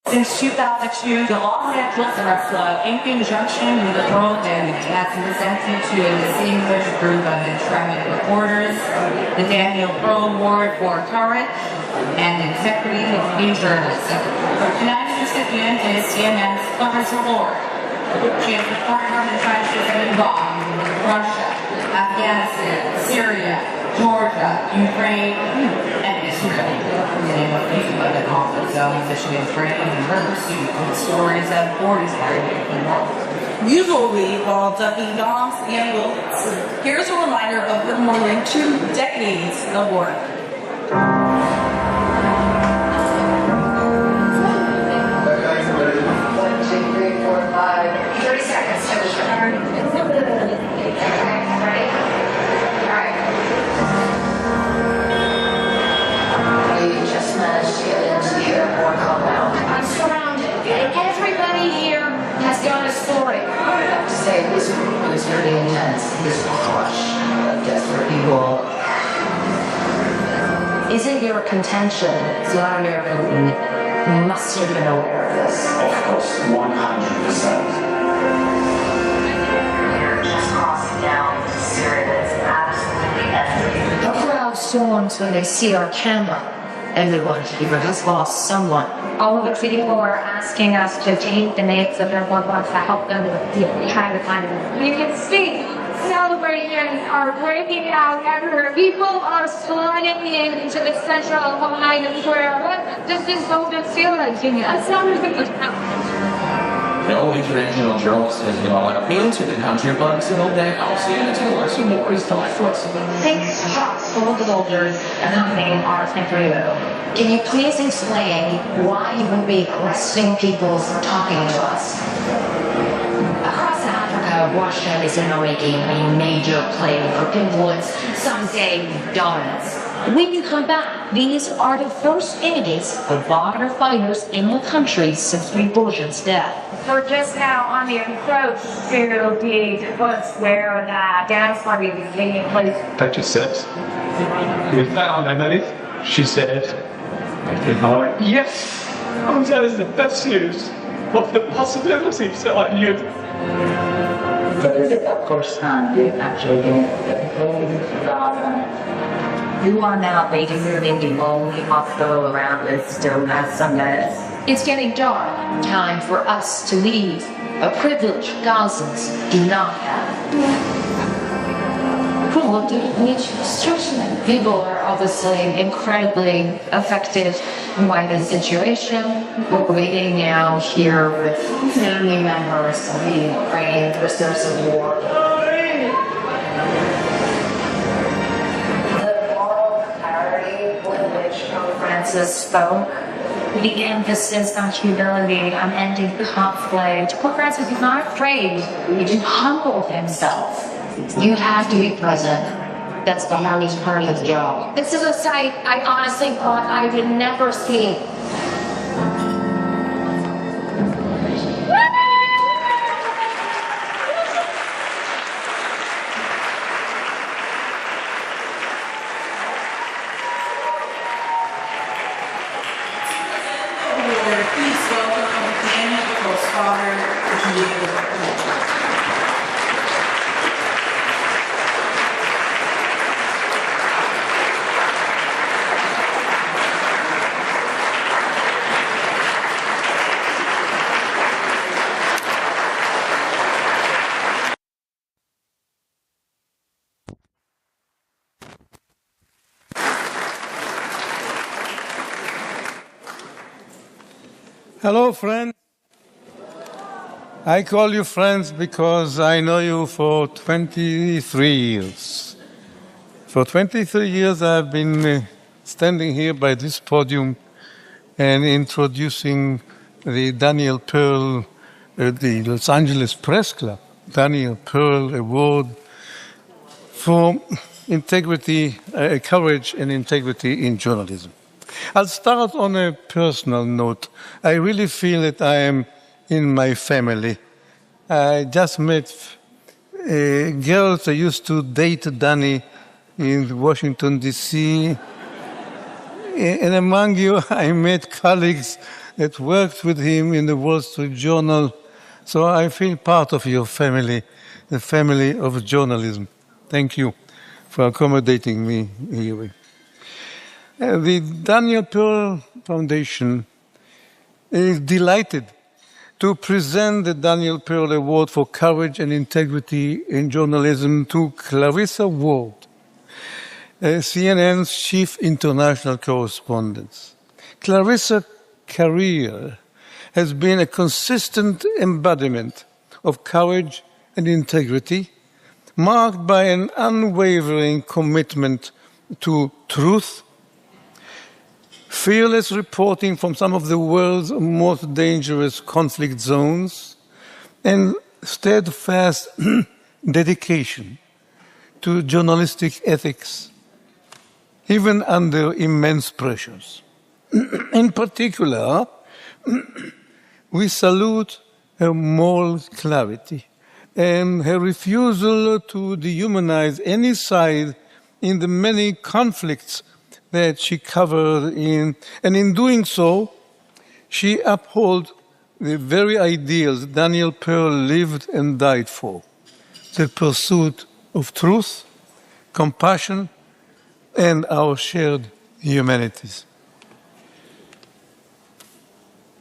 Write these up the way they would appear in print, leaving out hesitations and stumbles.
Since 2002, the L.A Press Club, in conjunction with the World End, has presented to a distinguished group of intrepid reporters the Daniel Pearl Award for Courage and Integrity in Journalism. Tonight's recipient is CNN's Clarissa Ward. She has been partnered in countries involved in Russia, Afghanistan, Syria, Georgia, Ukraine, and Israel. And what people have been offered zone, Michigan training and murder student stories of 40s Usually, while dubbing Doms and Wills, here's a reminder of the more than 2 decades of work. 30 seconds to return. Ready? Alright. We just managed to get into the airport compound. I'm surrounded. Everybody here has got a story. I have to say, this was pretty intense. This crush of desperate people. Is it your contention, Vladimir Putin must have been aware of this? Of course, 100%. The crowd storms when they see our camera. Everyone here has lost someone. All of the people are asking us to take the names of their loved ones to help them try to find them. You can see celebrations are breaking out everywhere. People are flooding into the center of Ohio Square. This is so discouraging. That's not No international journalist has been into the country, but until then, I'll see you until some more is time for us. Thanks, shots full of soldiers and nothing are temporary. Can you please explain why you would be arresting people for talking to us? Across Africa, Russia is now making a major play for influence, some say dominance. When you come back, these are the first images of border fighters in the country since Prigozhin's death. We're just now on the approach to the place where the dance party is taking place. That just says, we found Emily. She said, yes, that is the best news of the possibilities that I knew. Of course, actually, you are now waiting in the only hospital around that still has some beds. It's getting dark. Time for us to leave. A privilege thousands do not have. People are obviously incredibly affected by the situation. We're waiting now here with family members of the Ukrainian prisoners of war. Francis spoke. The emphasis on humility, on ending conflict. Pope Francis is not afraid. He just humbled himself. You have to be present. That's the hardest part of the job. This is a sight I honestly thought I would never see. Please welcome Daniel Pearl's father, Judea. Hello, friends. I call you friends because I know you for 23 years. For 23 years, I've been standing here by this podium and introducing the Daniel Pearl, the Los Angeles Press Club, Daniel Pearl Award for integrity, courage and integrity in journalism. I'll start on a personal note. I really feel that I am in my family. I just met girls that used to date Danny in Washington, D.C. And among you, I met colleagues that worked with him in the Wall Street Journal. So I feel part of your family, the family of journalism. Thank you for accommodating me here. The Daniel Pearl Foundation is delighted to present the Daniel Pearl Award for Courage and Integrity in Journalism to Clarissa Ward, CNN's chief international correspondent. Clarissa's career has been a consistent embodiment of courage and integrity, marked by an unwavering commitment to truth, fearless reporting from some of the world's most dangerous conflict zones, and steadfast dedication to journalistic ethics, even under immense pressures. In particular, we salute her moral clarity and her refusal to dehumanize any side in the many conflicts that she covered in, and in doing so, she upholds the very ideals Daniel Pearl lived and died for: the pursuit of truth, compassion, and our shared humanities.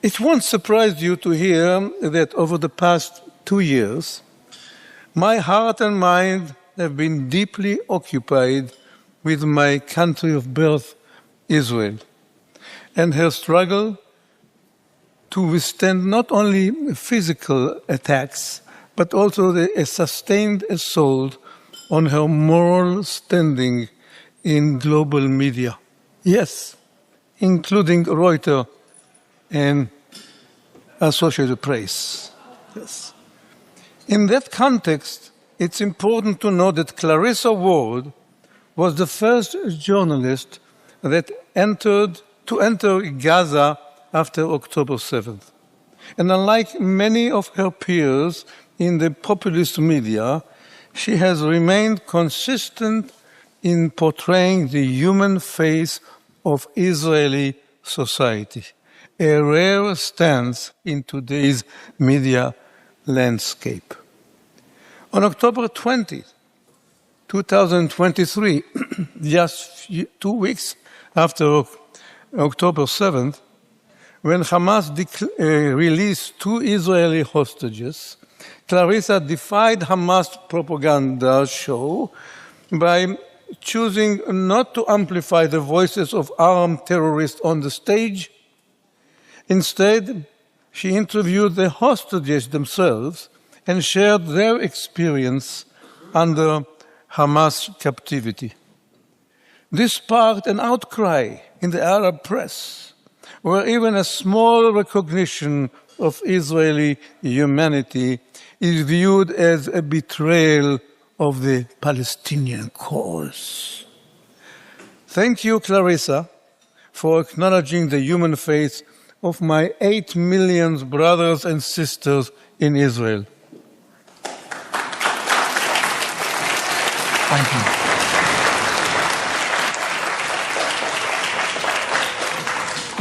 It won't surprise you to hear that over the past 2 years, my heart and mind have been deeply occupied with my country of birth, Israel, and her struggle to withstand not only physical attacks, but also a sustained assault on her moral standing in global media. Yes, including Reuters and Associated Press. Yes. In that context, it's important to note that Clarissa Ward was the first journalist that enter Gaza after October 7th. And unlike many of her peers in the populist media, she has remained consistent in portraying the human face of Israeli society, a rare stance in today's media landscape. On October 20th, 2023, just 2 weeks after October 7th, when Hamas released 2 Israeli hostages, Clarissa defied Hamas propaganda show by choosing not to amplify the voices of armed terrorists on the stage. Instead, she interviewed the hostages themselves and shared their experience under Hamas captivity. This sparked an outcry in the Arab press, where even a small recognition of Israeli humanity is viewed as a betrayal of the Palestinian cause. Thank you, Clarissa, for acknowledging the human face of my 8 million brothers and sisters in Israel. Thank you.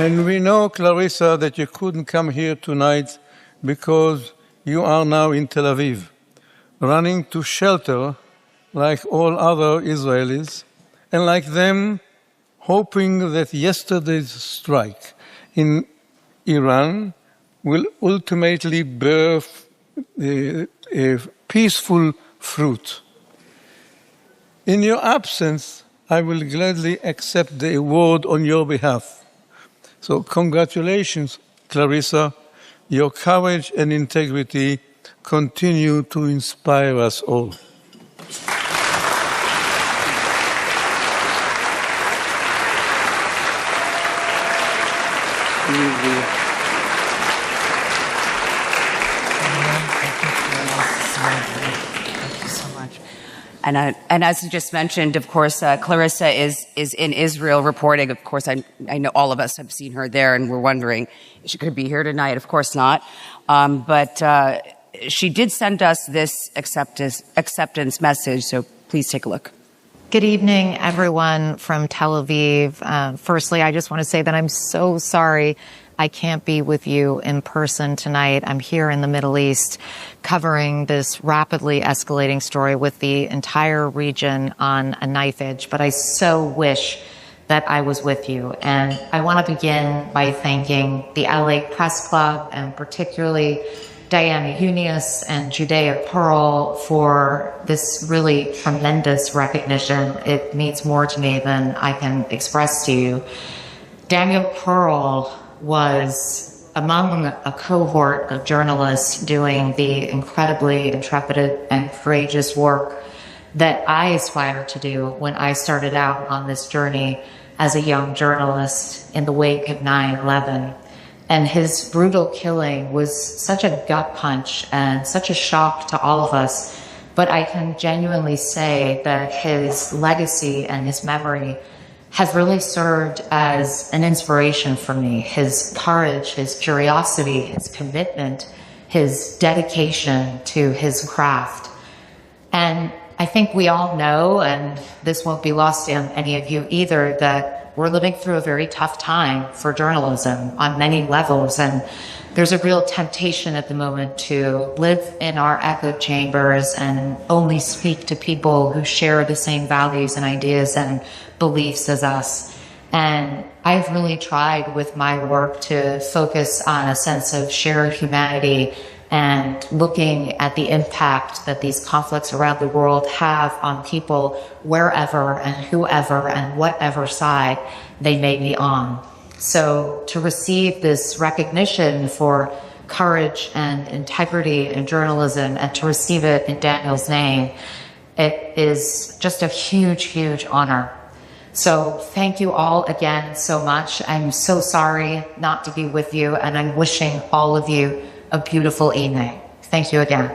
And we know, Clarissa, that you couldn't come here tonight because you are now in Tel Aviv, running to shelter like all other Israelis, and like them, hoping that yesterday's strike in Iran will ultimately bear a peaceful fruit. In your absence, I will gladly accept the award on your behalf. So congratulations, Clarissa. Your courage and integrity continue to inspire us all. And as you just mentioned, of course, Clarissa is in Israel reporting. Of course, I know all of us have seen her there, and we're wondering if she could be here tonight. Of course not. But she did send us this acceptance message, so please take a look. Good evening, everyone from Tel Aviv. Firstly, I just want to say that I'm so sorry I can't be with you in person tonight. I'm here in the Middle East covering this rapidly escalating story with the entire region on a knife edge, but I so wish that I was with you. And I want to begin by thanking the L.A Press Club and particularly Diana Unius and Judea Pearl for this really tremendous recognition. It means more to me than I can express to you. Daniel Pearl was among a cohort of journalists doing the incredibly intrepid and courageous work that I aspired to do when I started out on this journey as a young journalist in the wake of 9/11. And his brutal killing was such a gut punch and such a shock to all of us. But I can genuinely say that his legacy and his memory has really served as an inspiration for me. His courage, his curiosity, his commitment, his dedication to his craft. And I think we all know, and this won't be lost on any of you either, that we're living through a very tough time for journalism on many levels. And there's a real temptation at the moment to live in our echo chambers and only speak to people who share the same values and ideas and beliefs as us. And I've really tried with my work to focus on a sense of shared humanity and looking at the impact that these conflicts around the world have on people wherever and whoever and whatever side they may be on. So to receive this recognition for courage and integrity in journalism and to receive it in Daniel's name, it is just a huge, huge honor. So thank you all again so much. I'm so sorry not to be with you, and I'm wishing all of you a beautiful evening. Thank you again.